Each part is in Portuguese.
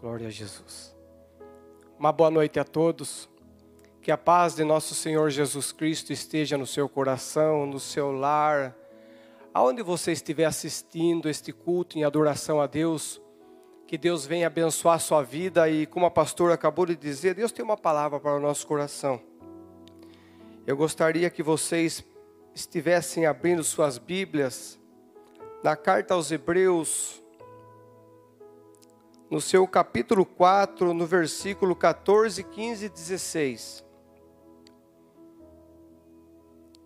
Glória a Jesus. Uma boa noite a todos. Que a paz de nosso Senhor Jesus Cristo esteja no seu coração, no seu lar. Aonde você estiver assistindo este culto em adoração a Deus, que Deus venha abençoar a sua vida. E como a pastora acabou de dizer, Deus tem uma palavra para o nosso coração. Eu gostaria que vocês estivessem abrindo suas Bíblias na carta aos Hebreus, no seu capítulo 4, no versículo 14, 15 e 16.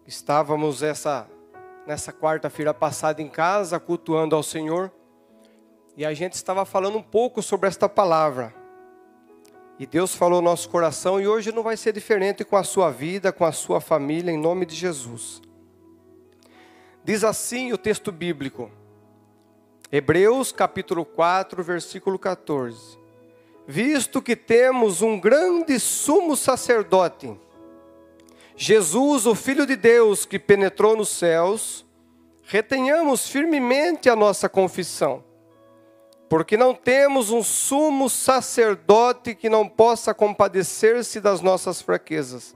Estávamos nessa quarta-feira passada em casa, cultuando ao Senhor, e a gente estava falando um pouco sobre esta palavra. E Deus falou no nosso coração, e hoje não vai ser diferente com a sua vida, com a sua família, em nome de Jesus. Diz assim o texto bíblico, Hebreus capítulo 4, versículo 14. Visto que temos um grande sumo sacerdote, Jesus, o Filho de Deus, que penetrou nos céus, retenhamos firmemente a nossa confissão, porque não temos um sumo sacerdote que não possa compadecer-se das nossas fraquezas,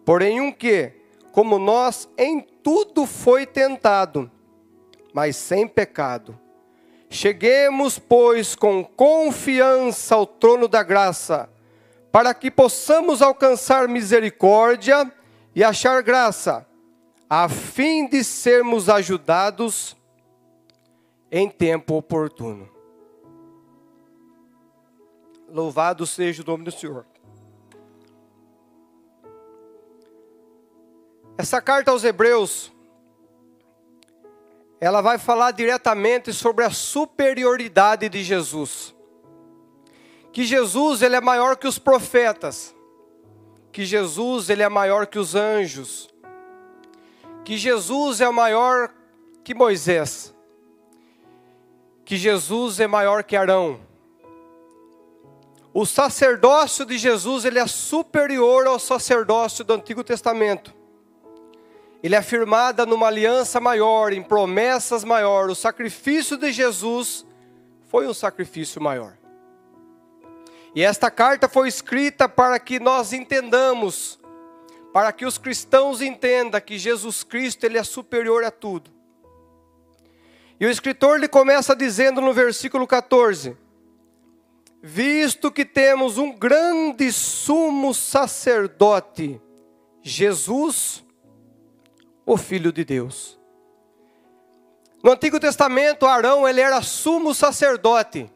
porém um que, como nós, em tudo foi tentado, mas sem pecado. Cheguemos, pois, com confiança ao trono da graça, para que possamos alcançar misericórdia e achar graça, a fim de sermos ajudados em tempo oportuno. Louvado seja o nome do Senhor. Essa carta aos Hebreus, ela vai falar diretamente sobre a superioridade de Jesus. Que Jesus, ele é maior que os profetas. Que Jesus, ele é maior que os anjos. Que Jesus é maior que Moisés. Que Jesus é maior que Arão. O sacerdócio de Jesus, ele é superior ao sacerdócio do Antigo Testamento. Ele é firmado numa aliança maior, em promessas maior. O sacrifício de Jesus foi um sacrifício maior. E esta carta foi escrita para que nós entendamos, para que os cristãos entendam que Jesus Cristo, ele é superior a tudo. E o escritor ele começa dizendo no versículo 14: visto que temos um grande sumo sacerdote, Jesus, o Filho de Deus. No Antigo Testamento, Arão, ele era sumo sacerdote.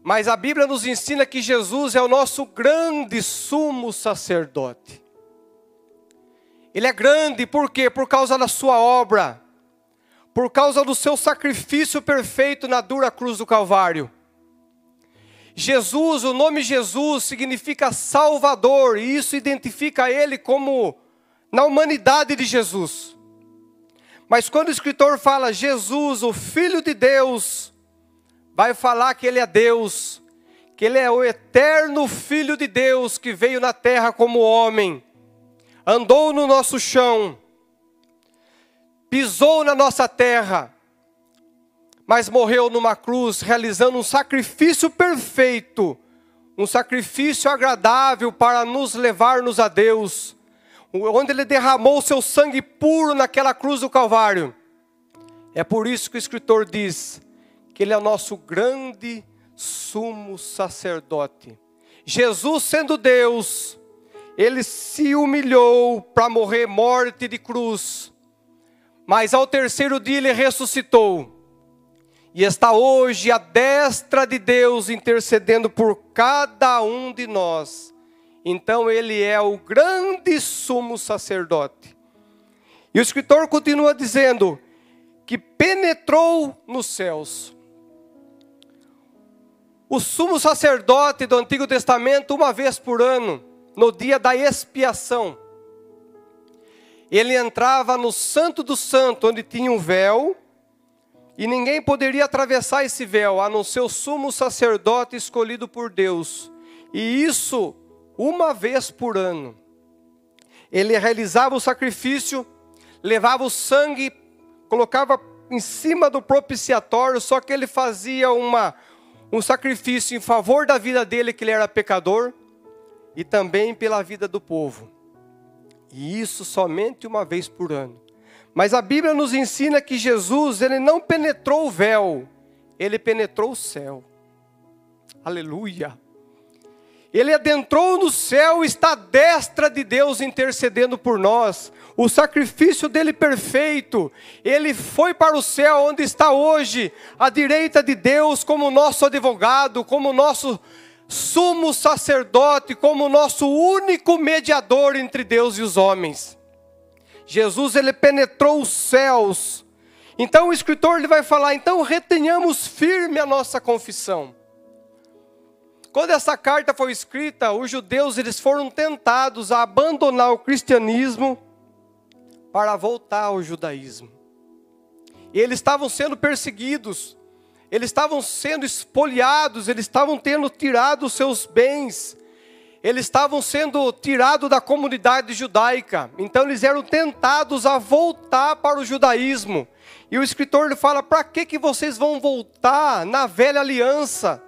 Mas a Bíblia nos ensina que Jesus é o nosso grande sumo sacerdote. Ele é grande, por quê? Por causa da sua obra. Por causa do seu sacrifício perfeito na dura cruz do Calvário. Jesus, o nome Jesus significa Salvador. E isso identifica ele como na humanidade de Jesus. Mas quando o escritor fala Jesus, o Filho de Deus, vai falar que ele é Deus, que ele é o eterno Filho de Deus que veio na terra como homem, andou no nosso chão, pisou na nossa terra, mas morreu numa cruz, realizando um sacrifício perfeito, um sacrifício agradável para nos levar-nos a Deus, onde ele derramou o seu sangue puro naquela cruz do Calvário. É por isso que o escritor diz que ele é o nosso grande sumo sacerdote. Jesus, sendo Deus, ele se humilhou para morrer morte de cruz, mas ao terceiro dia ele ressuscitou, e está hoje à destra de Deus intercedendo por cada um de nós. Então ele é o grande sumo sacerdote. E o escritor continua dizendo que penetrou nos céus. O sumo sacerdote do Antigo Testamento, uma vez por ano, no dia da expiação, ele entrava no Santo do Santo, onde tinha um véu, e ninguém poderia atravessar esse véu, a não ser o sumo sacerdote escolhido por Deus. E isso uma vez por ano. Ele realizava o sacrifício, levava o sangue, colocava em cima do propiciatório, só que ele fazia um sacrifício em favor da vida dele, que ele era pecador, e também pela vida do povo. E isso somente uma vez por ano. Mas a Bíblia nos ensina que Jesus, ele não penetrou o véu, ele penetrou o céu. Aleluia! Ele adentrou no céu, está à destra de Deus intercedendo por nós. O sacrifício dele perfeito, ele foi para o céu, onde está hoje, à direita de Deus, como nosso advogado, como nosso sumo sacerdote, como nosso único mediador entre Deus e os homens. Jesus, ele penetrou os céus. Então o escritor ele vai falar, então retenhamos firme a nossa confissão. Quando essa carta foi escrita, os judeus eles foram tentados a abandonar o cristianismo para voltar ao judaísmo. E eles estavam sendo perseguidos, eles estavam sendo espoliados, eles estavam tendo tirado os seus bens, eles estavam sendo tirados da comunidade judaica. Então eles eram tentados a voltar para o judaísmo. E o escritor ele fala, para que vocês vão voltar na velha aliança?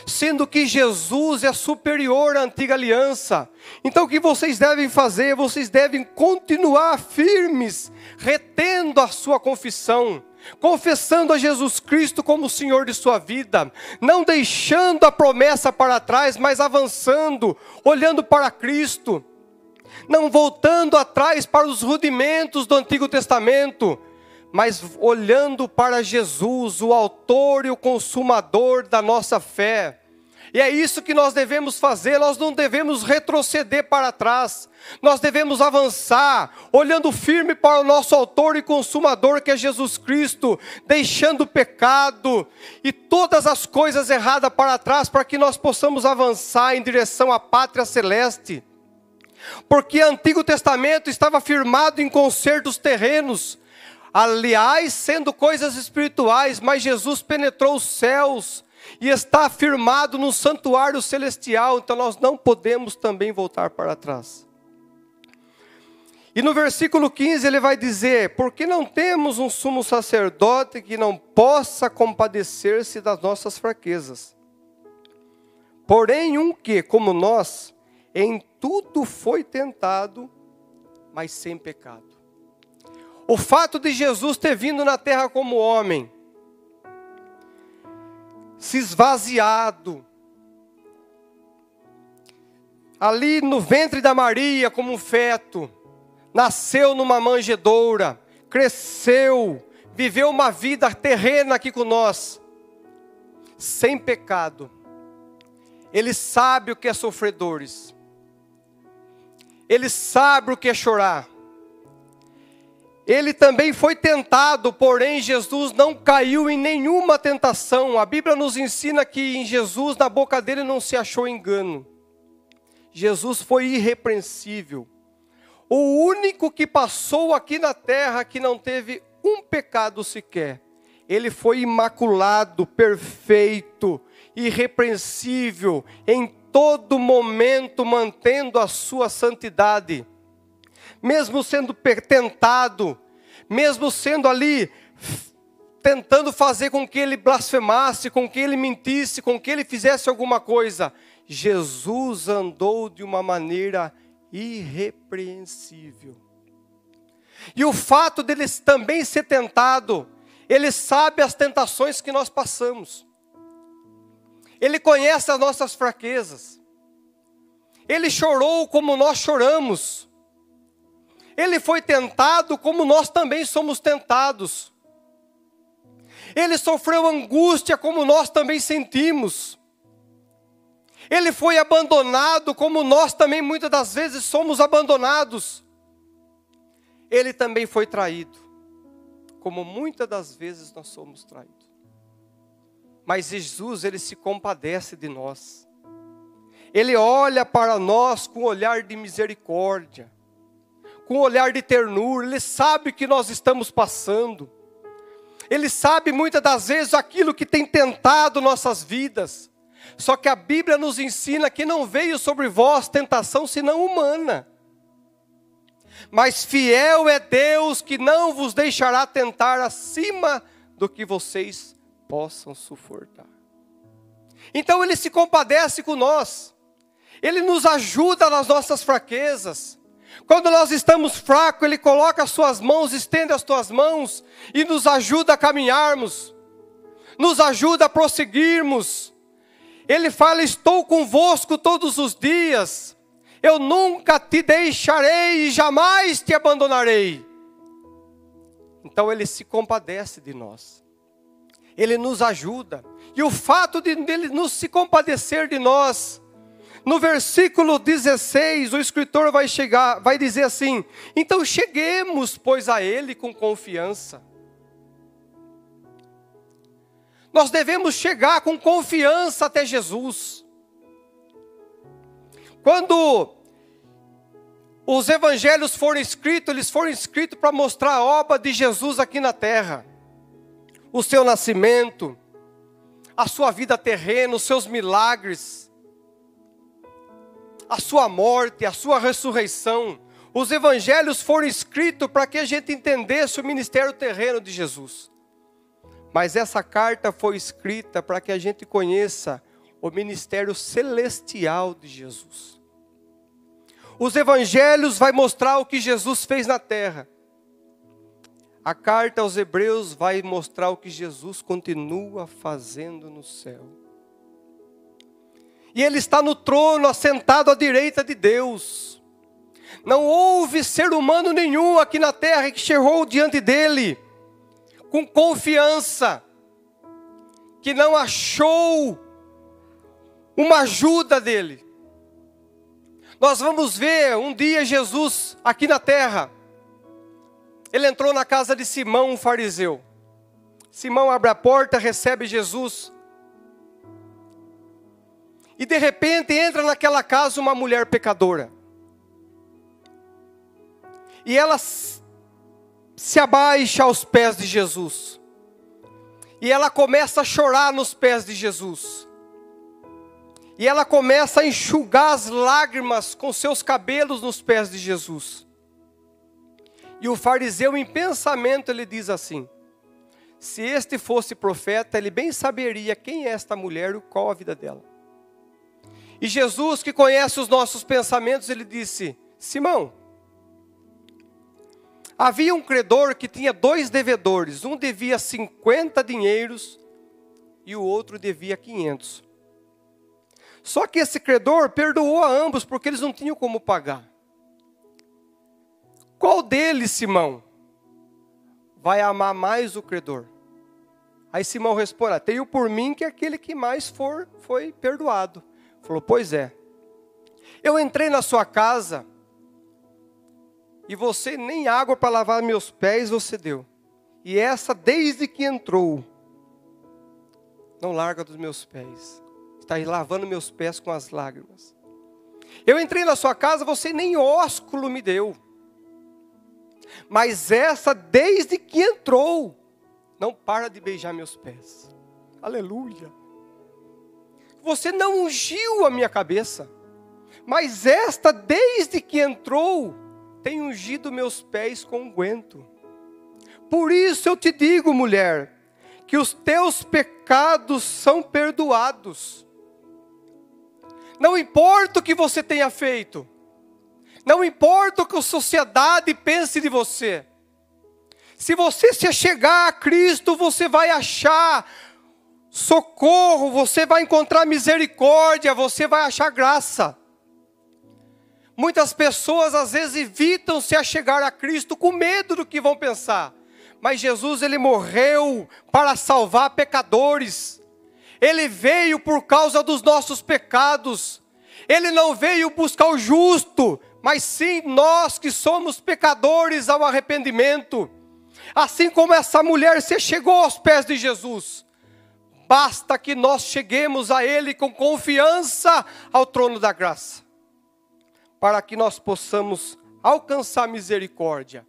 Sendo que Jesus é superior à antiga aliança. Então o que vocês devem fazer? Vocês devem continuar firmes, retendo a sua confissão, confessando a Jesus Cristo como o Senhor de sua vida, não deixando a promessa para trás, mas avançando, olhando para Cristo, não voltando atrás para os rudimentos do Antigo Testamento, mas olhando para Jesus, o autor e o consumador da nossa fé. E é isso que nós devemos fazer, nós não devemos retroceder para trás, nós devemos avançar, olhando firme para o nosso autor e consumador, que é Jesus Cristo, deixando o pecado e todas as coisas erradas para trás, para que nós possamos avançar em direção à pátria celeste. Porque o Antigo Testamento estava firmado em concertos terrenos, aliás, sendo coisas espirituais, mas Jesus penetrou os céus e está firmado no santuário celestial, então nós não podemos também voltar para trás. E no versículo 15 ele vai dizer, porque não temos um sumo sacerdote que não possa compadecer-se das nossas fraquezas, porém um que, como nós, em tudo foi tentado, mas sem pecado. O fato de Jesus ter vindo na terra como homem, se esvaziado, ali no ventre da Maria como um feto, nasceu numa manjedoura, cresceu, viveu uma vida terrena aqui com nós, sem pecado. Ele sabe o que é sofrer dores, ele sabe o que é chorar. Ele também foi tentado, porém Jesus não caiu em nenhuma tentação. A Bíblia nos ensina que em Jesus, na boca dele não se achou engano. Jesus foi irrepreensível. O único que passou aqui na terra que não teve um pecado sequer. Ele foi imaculado, perfeito, irrepreensível, em todo momento mantendo a sua santidade. Mesmo sendo tentado, mesmo sendo ali, tentando fazer com que ele blasfemasse, com que ele mentisse, com que ele fizesse alguma coisa, Jesus andou de uma maneira irrepreensível. E o fato dele também ser tentado, ele sabe as tentações que nós passamos. Ele conhece as nossas fraquezas. Ele chorou como nós choramos. Ele foi tentado como nós também somos tentados. Ele sofreu angústia como nós também sentimos. Ele foi abandonado como nós também muitas das vezes somos abandonados. Ele também foi traído, como muitas das vezes nós somos traídos. Mas Jesus, ele se compadece de nós. Ele olha para nós com um olhar de misericórdia, com um olhar de ternura. Ele sabe o que nós estamos passando. Ele sabe muitas das vezes aquilo que tem tentado nossas vidas. Só que a Bíblia nos ensina que não veio sobre vós tentação senão humana. Mas fiel é Deus que não vos deixará tentar acima do que vocês possam suportar. Então Ele se compadece com nós. Ele nos ajuda nas nossas fraquezas. Quando nós estamos fracos, Ele coloca as suas mãos, estende as tuas mãos e nos ajuda a caminharmos. Nos ajuda a prosseguirmos. Ele fala, estou convosco todos os dias. Eu nunca te deixarei e jamais te abandonarei. Então Ele se compadece de nós. Ele nos ajuda. E o fato de Ele nos se compadecer de nós, no versículo 16, o escritor vai dizer assim, então cheguemos, pois, a Ele com confiança. Nós devemos chegar com confiança até Jesus. Quando os evangelhos foram escritos, eles foram escritos para mostrar a obra de Jesus aqui na terra. O seu nascimento, a sua vida terrena, os seus milagres, a sua morte, a sua ressurreição. Os evangelhos foram escritos para que a gente entendesse o ministério terreno de Jesus. Mas essa carta foi escrita para que a gente conheça o ministério celestial de Jesus. Os evangelhos vai mostrar o que Jesus fez na terra. A carta aos Hebreus vai mostrar o que Jesus continua fazendo no céu. E Ele está no trono, assentado à direita de Deus. Não houve ser humano nenhum aqui na terra que chegou diante dEle com confiança, que não achou uma ajuda dEle. Nós vamos ver um dia Jesus aqui na terra. Ele entrou na casa de Simão, um fariseu. Simão abre a porta, recebe Jesus. E de repente entra naquela casa uma mulher pecadora. E ela se abaixa aos pés de Jesus. E ela começa a chorar nos pés de Jesus. E ela começa a enxugar as lágrimas com seus cabelos nos pés de Jesus. E o fariseu em pensamento ele diz assim, se este fosse profeta, ele bem saberia quem é esta mulher e qual a vida dela. E Jesus, que conhece os nossos pensamentos, ele disse, Simão, havia um credor que tinha 2 devedores, um devia 50 dinheiros e o outro devia 500. Só que esse credor perdoou a ambos porque eles não tinham como pagar. Qual deles, Simão, vai amar mais o credor? Aí Simão responde, tenho por mim que aquele que mais foi perdoado. Falou, pois é. Eu entrei na sua casa e você nem água para lavar meus pés você deu. E essa desde que entrou, não larga dos meus pés. Está aí lavando meus pés com as lágrimas. Eu entrei na sua casa, você nem ósculo me deu. Mas essa desde que entrou, não para de beijar meus pés. Aleluia. Você não ungiu a minha cabeça. Mas esta desde que entrou, tem ungido meus pés com unguento. Por isso eu te digo, mulher, que os teus pecados são perdoados. Não importa o que você tenha feito. Não importa o que a sociedade pense de você. Se você se chegar a Cristo, você vai achar socorro, você vai encontrar misericórdia, você vai achar graça. Muitas pessoas às vezes evitam se achegar a Cristo com medo do que vão pensar. Mas Jesus, Ele morreu para salvar pecadores. Ele veio por causa dos nossos pecados. Ele não veio buscar o justo, mas sim nós que somos pecadores ao arrependimento. Assim como essa mulher se chegou aos pés de Jesus, basta que nós cheguemos a Ele com confiança ao trono da graça, para que nós possamos alcançar misericórdia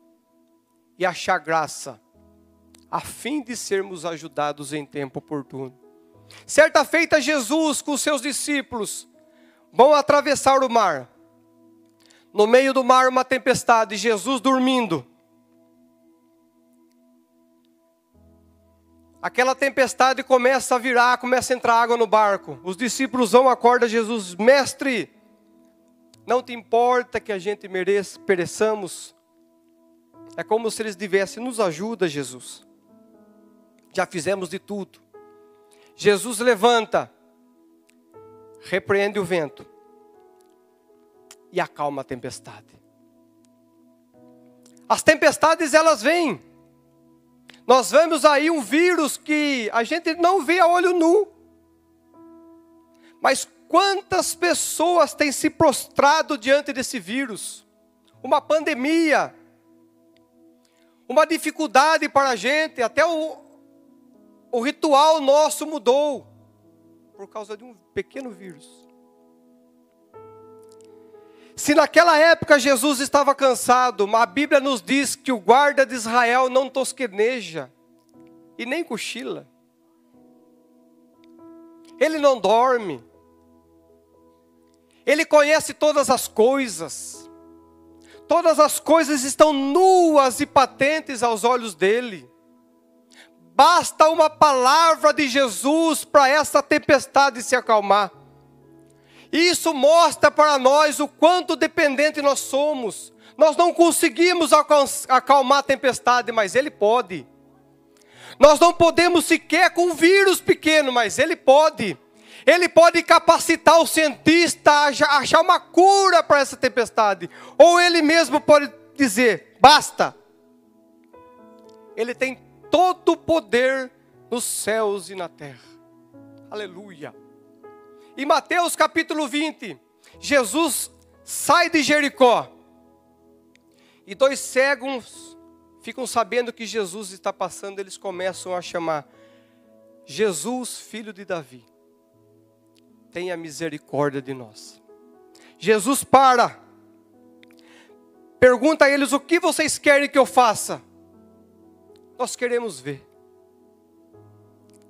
e achar graça, a fim de sermos ajudados em tempo oportuno. Certa feita, Jesus com seus discípulos vão atravessar o mar. No meio do mar uma tempestade, Jesus dormindo. Aquela tempestade começa a virar, começa a entrar água no barco. Os discípulos vão, acordam Jesus: mestre, não te importa que a gente pereçamos? É como se eles dissessem: nos ajuda, Jesus. Já fizemos de tudo. Jesus levanta, repreende o vento e acalma a tempestade. As tempestades, elas vêm. Nós vemos aí um vírus que a gente não vê a olho nu. Mas quantas pessoas têm se prostrado diante desse vírus? Uma pandemia, uma dificuldade para a gente, até o ritual nosso mudou, por causa de um pequeno vírus. Se naquela época Jesus estava cansado, a Bíblia nos diz que o guarda de Israel não tosqueneja e nem cochila. Ele não dorme. Ele conhece todas as coisas. Todas as coisas estão nuas e patentes aos olhos dele. Basta uma palavra de Jesus para essa tempestade se acalmar. Isso mostra para nós o quanto dependente nós somos. Nós não conseguimos acalmar a tempestade, mas Ele pode. Nós não podemos sequer com um vírus pequeno, mas Ele pode. Ele pode capacitar o cientista a achar uma cura para essa tempestade. Ou Ele mesmo pode dizer: basta. Ele tem todo o poder nos céus e na terra. Aleluia. Em Mateus capítulo 20, Jesus sai de Jericó. E 2 cegos ficam sabendo que Jesus está passando. Eles começam a chamar: Jesus, filho de Davi, tenha misericórdia de nós. Jesus para. Pergunta a eles: o que vocês querem que eu faça? Nós queremos ver.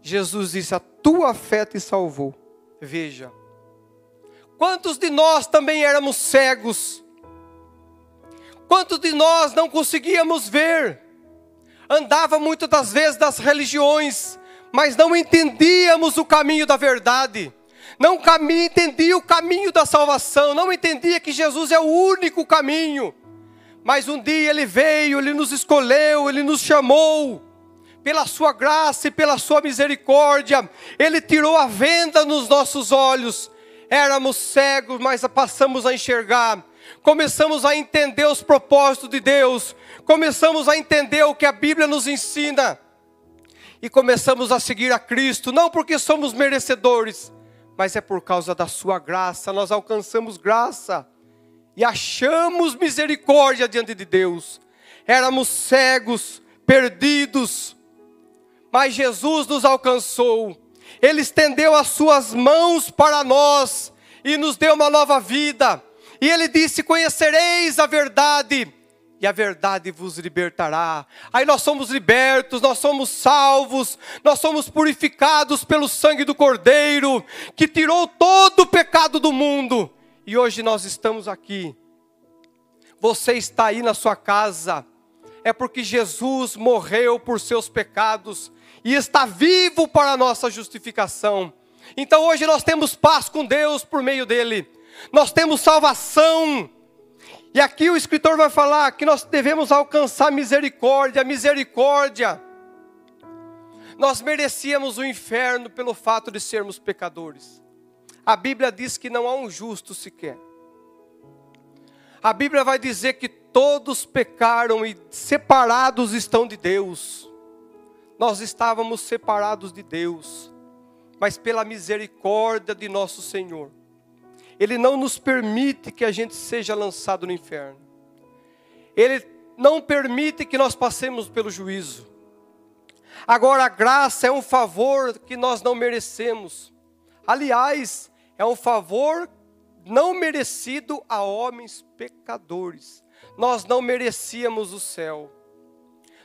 Jesus disse: a tua fé te salvou. Veja, quantos de nós também éramos cegos? Quantos de nós não conseguíamos ver? Andava muitas das vezes das religiões, mas não entendíamos o caminho da verdade. Não entendia o caminho da salvação. Não entendia que Jesus é o único caminho. Mas um dia Ele veio, Ele nos escolheu, Ele nos chamou. Pela sua graça e pela sua misericórdia, Ele tirou a venda nos nossos olhos. Éramos cegos, mas passamos a enxergar. Começamos a entender os propósitos de Deus. Começamos a entender o que a Bíblia nos ensina. E começamos a seguir a Cristo, não porque somos merecedores, mas é por causa da sua graça. Nós alcançamos graça e achamos misericórdia diante de Deus. Éramos cegos, perdidos, mas Jesus nos alcançou. Ele estendeu as suas mãos para nós e nos deu uma nova vida. E Ele disse: conhecereis a verdade, e a verdade vos libertará. Aí nós somos libertos, nós somos salvos, nós somos purificados pelo sangue do Cordeiro, que tirou todo o pecado do mundo. E hoje nós estamos aqui. Você está aí na sua casa, é porque Jesus morreu por seus pecados e está vivo para a nossa justificação. Então hoje nós temos paz com Deus por meio dele. Nós temos salvação. E aqui o escritor vai falar que nós devemos alcançar misericórdia. Misericórdia. Nós merecíamos o inferno pelo fato de sermos pecadores. A Bíblia diz que não há um justo sequer. A Bíblia vai dizer que todos pecaram e separados estão de Deus. Nós estávamos separados de Deus, mas pela misericórdia de nosso Senhor, Ele não nos permite que a gente seja lançado no inferno. Ele não permite que nós passemos pelo juízo. Agora, a graça é um favor que nós não merecemos. Aliás, é um favor não merecido a homens pecadores. Nós não merecíamos o céu.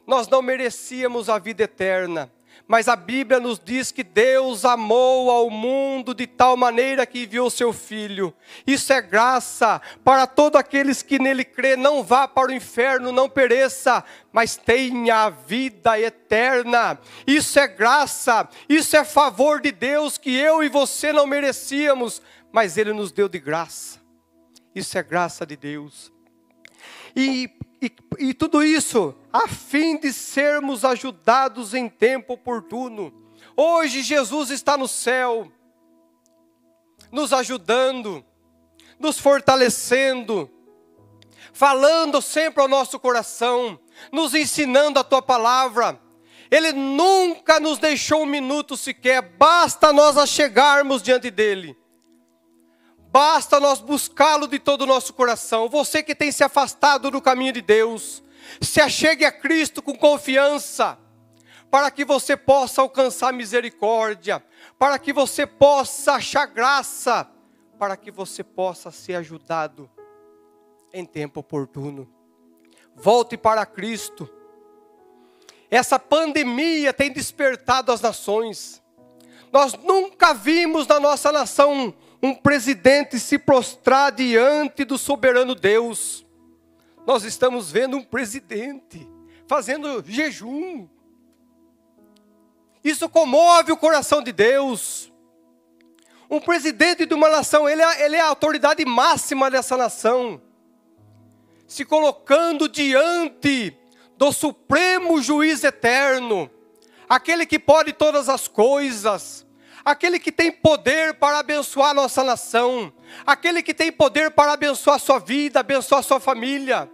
Nós não merecíamos a vida eterna. Mas a Bíblia nos diz que Deus amou ao mundo de tal maneira que enviou seu Filho. Isso é graça para todos aqueles que nele crê. Não vá para o inferno, não pereça, mas tenha a vida eterna. Isso é graça, isso é favor de Deus que eu e você não merecíamos, mas Ele nos deu de graça. Isso é graça de Deus. E tudo isso a fim de sermos ajudados em tempo oportuno. Hoje Jesus está no céu, nos ajudando, nos fortalecendo, falando sempre ao nosso coração, nos ensinando a tua palavra. Ele nunca nos deixou um minuto sequer, basta nós achegarmos diante dele. Basta nós buscá-lo de todo o nosso coração. Você que tem se afastado do caminho de Deus, se achegue a Cristo com confiança, para que você possa alcançar misericórdia, para que você possa achar graça, para que você possa ser ajudado em tempo oportuno. Volte para Cristo. Essa pandemia tem despertado as nações. Nós nunca vimos na nossa nação um presidente se prostrar diante do soberano Deus. Nós estamos vendo um presidente fazendo jejum. Isso comove o coração de Deus. Um presidente de uma nação, ele é a autoridade máxima dessa nação, se colocando diante do supremo juiz eterno, aquele que pode todas as coisas, aquele que tem poder para abençoar a nossa nação, aquele que tem poder para abençoar a sua vida, abençoar a sua família.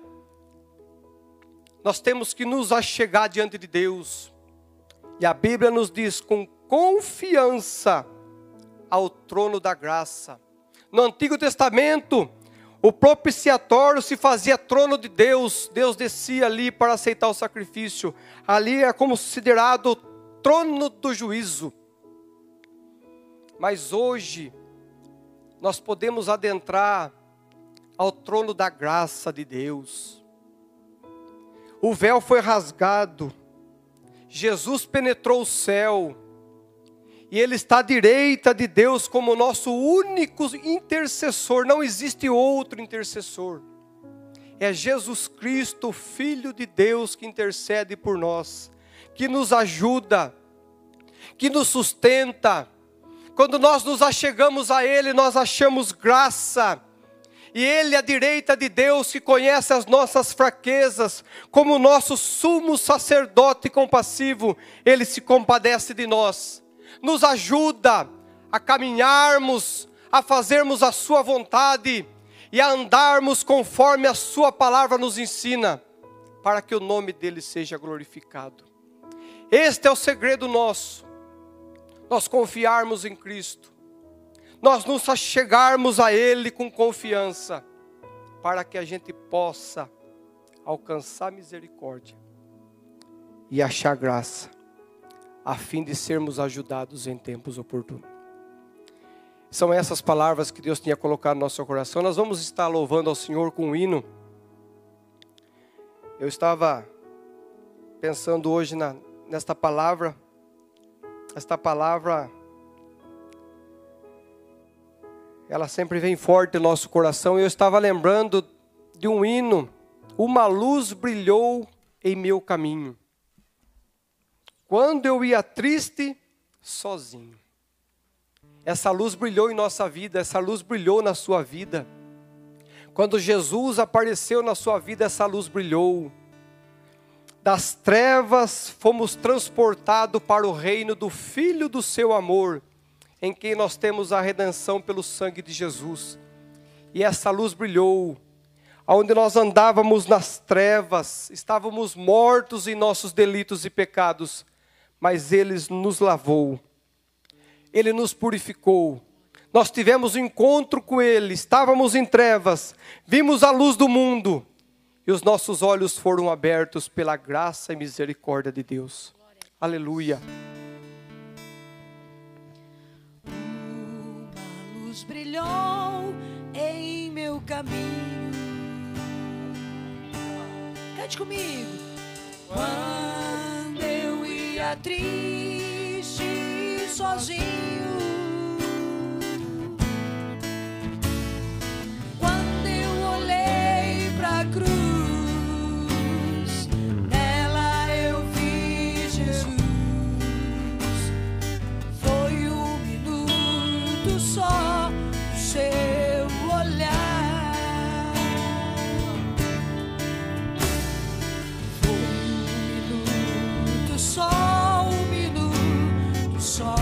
Nós temos que nos achegar diante de Deus. E a Bíblia nos diz com confiança ao trono da graça. No Antigo Testamento, o propiciatório se fazia trono de Deus. Deus descia ali para aceitar o sacrifício. Ali é considerado o trono do juízo. Mas hoje, nós podemos adentrar ao trono da graça de Deus. O véu foi rasgado. Jesus penetrou o céu. E Ele está à direita de Deus como nosso único intercessor. Não existe outro intercessor. É Jesus Cristo, Filho de Deus, que intercede por nós, que nos ajuda, que nos sustenta. Quando nós nos achegamos a Ele, nós achamos graça. E Ele, à direita de Deus, que conhece as nossas fraquezas, como nosso sumo sacerdote compassivo, Ele se compadece de nós. Nos ajuda a caminharmos, a fazermos a sua vontade e a andarmos conforme a sua palavra nos ensina, para que o nome dele seja glorificado. Este é o segredo nosso, nós confiarmos em Cristo, nós nos achegarmos a Ele com confiança, para que a gente possa alcançar misericórdia e achar graça, a fim de sermos ajudados em tempos oportunos. São essas palavras que Deus tinha colocado no nosso coração. Nós vamos estar louvando ao Senhor com um hino. Eu estava pensando hoje nesta palavra. Esta palavra, ela sempre vem forte no nosso coração. E eu estava lembrando de um hino. Uma luz brilhou em meu caminho, quando eu ia triste, sozinho. Essa luz brilhou em nossa vida, essa luz brilhou na sua vida. Quando Jesus apareceu na sua vida, essa luz brilhou. Das trevas fomos transportados para o reino do Filho do seu amor, em quem nós temos a redenção pelo sangue de Jesus. E essa luz brilhou. Onde nós andávamos nas trevas, estávamos mortos em nossos delitos e pecados, mas Ele nos lavou, Ele nos purificou. Nós tivemos um encontro com Ele, estávamos em trevas, vimos a luz do mundo, e os nossos olhos foram abertos pela graça e misericórdia de Deus. Aleluia. Uma luz brilhou em meu caminho. Cante comigo. Quando eu ia dia triste e sozinho, quando eu olhei pra cruz, nela eu vi Jesus. Foi um minuto só do seu olhar. Foi um minuto só, um minuto só.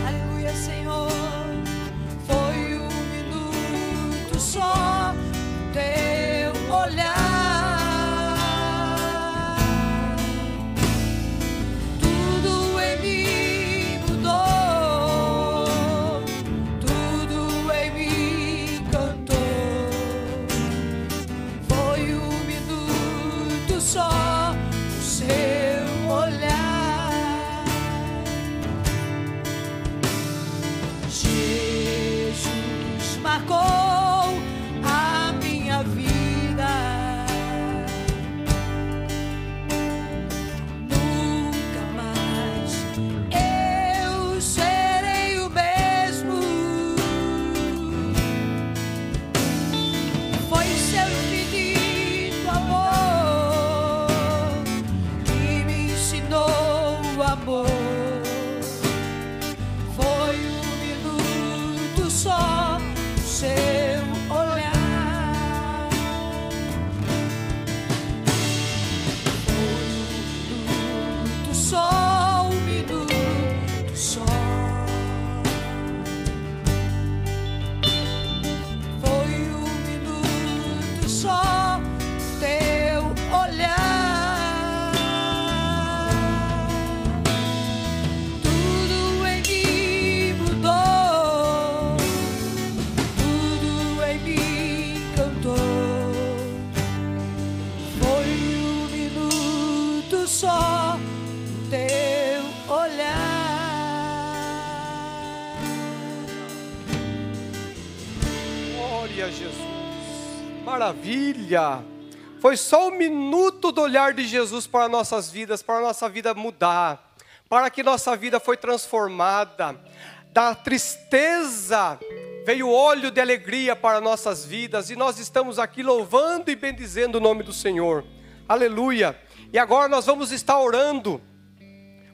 Aleluia, Senhor. Foi um minuto só do teu olhar. Tudo em mim mudou, tudo em mim cantou. Foi um minuto só do seu olhar. Jesus marcou a minha vida. Nunca mais eu serei o mesmo. Foi seu infinito amor que me ensinou o amor. Foi um minuto só do seu olhar. Foi um minuto só, um minuto só. Foi um minuto só do teu olhar. Tudo em mim mudou, tudo em mim cantou. Foi um minuto só do teu olhar. Glória a Jesus. Maravilha. Foi só um minuto do olhar de Jesus para nossas vidas, para a nossa vida mudar, para que nossa vida foi transformada. Da tristeza veio óleo de alegria para nossas vidas, e nós estamos aqui louvando e bendizendo o nome do Senhor. Aleluia. E agora nós vamos estar orando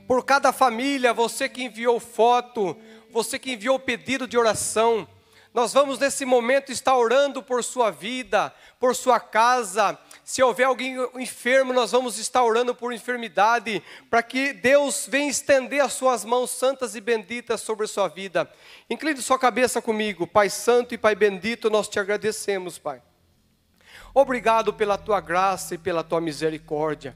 por cada família, você que enviou foto, você que enviou pedido de oração. Nós vamos nesse momento estar orando por sua vida, por sua casa. Se houver alguém enfermo, nós vamos estar orando por enfermidade, para que Deus venha estender as suas mãos santas e benditas sobre a sua vida. Incline sua cabeça comigo. Pai santo e Pai bendito, nós te agradecemos, Pai. Obrigado pela tua graça e pela tua misericórdia.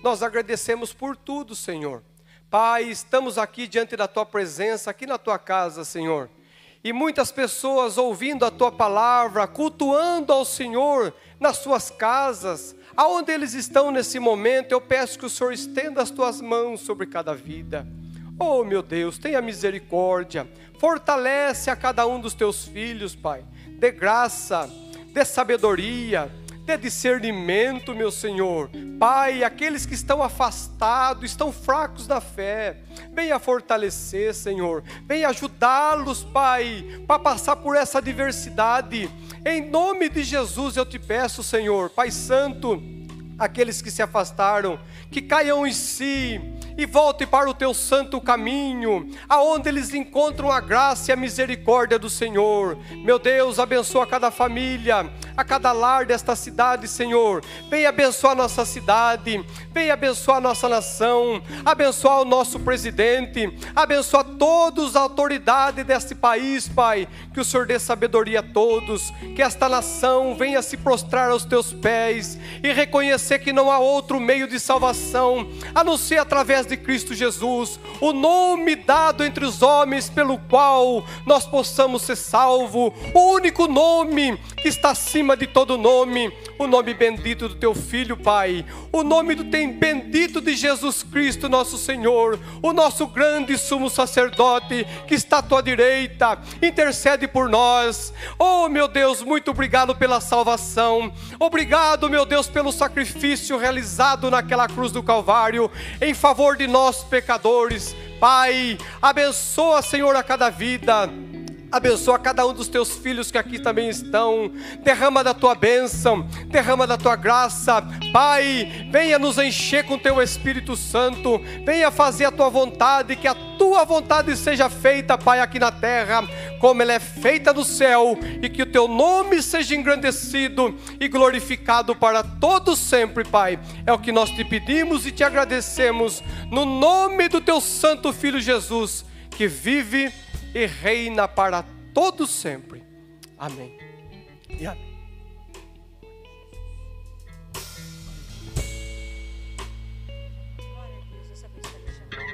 Nós agradecemos por tudo, Senhor. Pai, estamos aqui diante da tua presença, aqui na tua casa, Senhor. E muitas pessoas ouvindo a tua palavra, cultuando ao Senhor nas suas casas, aonde eles estão nesse momento. Eu peço que o Senhor estenda as tuas mãos sobre cada vida. Oh, meu Deus, tenha misericórdia. Fortalece a cada um dos teus filhos, Pai. Dê graça, dê sabedoria, dê discernimento, meu Senhor. Pai, aqueles que estão afastados, estão fracos na fé, venha fortalecer, Senhor. Venha ajudá-los, Pai, para passar por essa adversidade. Em nome de Jesus eu te peço, Senhor. Pai Santo, aqueles que se afastaram, que caiam em si e voltem para o teu santo caminho, aonde eles encontram a graça e a misericórdia do Senhor. Meu Deus, abençoa cada família, a cada lar desta cidade, Senhor. Venha abençoar nossa cidade, venha abençoar nossa nação, abençoar o nosso presidente, abençoar todos a autoridade deste país, Pai. Que o Senhor dê sabedoria a todos, que esta nação venha se prostrar aos teus pés e reconhecer que não há outro meio de salvação a não ser através de Cristo Jesus, o nome dado entre os homens pelo qual nós possamos ser salvos, o único nome que está acima de todo nome, o nome bendito do teu Filho, Pai, o nome bendito de Jesus Cristo, nosso Senhor, o nosso grande sumo sacerdote, que está à tua direita, intercede por nós. Oh, meu Deus, muito obrigado pela salvação, obrigado, meu Deus, pelo sacrifício realizado naquela cruz do Calvário, em favor de nós pecadores. Pai, abençoa, Senhor, a cada vida, abençoa cada um dos teus filhos que aqui também estão, derrama da tua bênção, derrama da tua graça. Pai, venha nos encher com teu Espírito Santo, venha fazer a tua vontade, que a tua vontade seja feita, Pai, aqui na terra, como ela é feita no céu, e que o teu nome seja engrandecido e glorificado para todos sempre, Pai. É o que nós te pedimos e te agradecemos, no nome do teu santo Filho Jesus, que vive e reina para todos sempre. Amém e amém.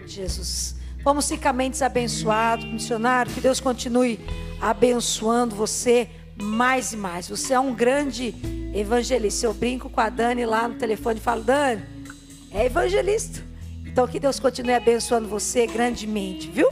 Jesus, vamos ficar mentes abençoados, missionário, que Deus continue abençoando você mais e mais. Você é um grande evangelista. Eu brinco com a Dani lá no telefone e falo: Dani, é evangelista. Então que Deus continue abençoando você grandemente, viu?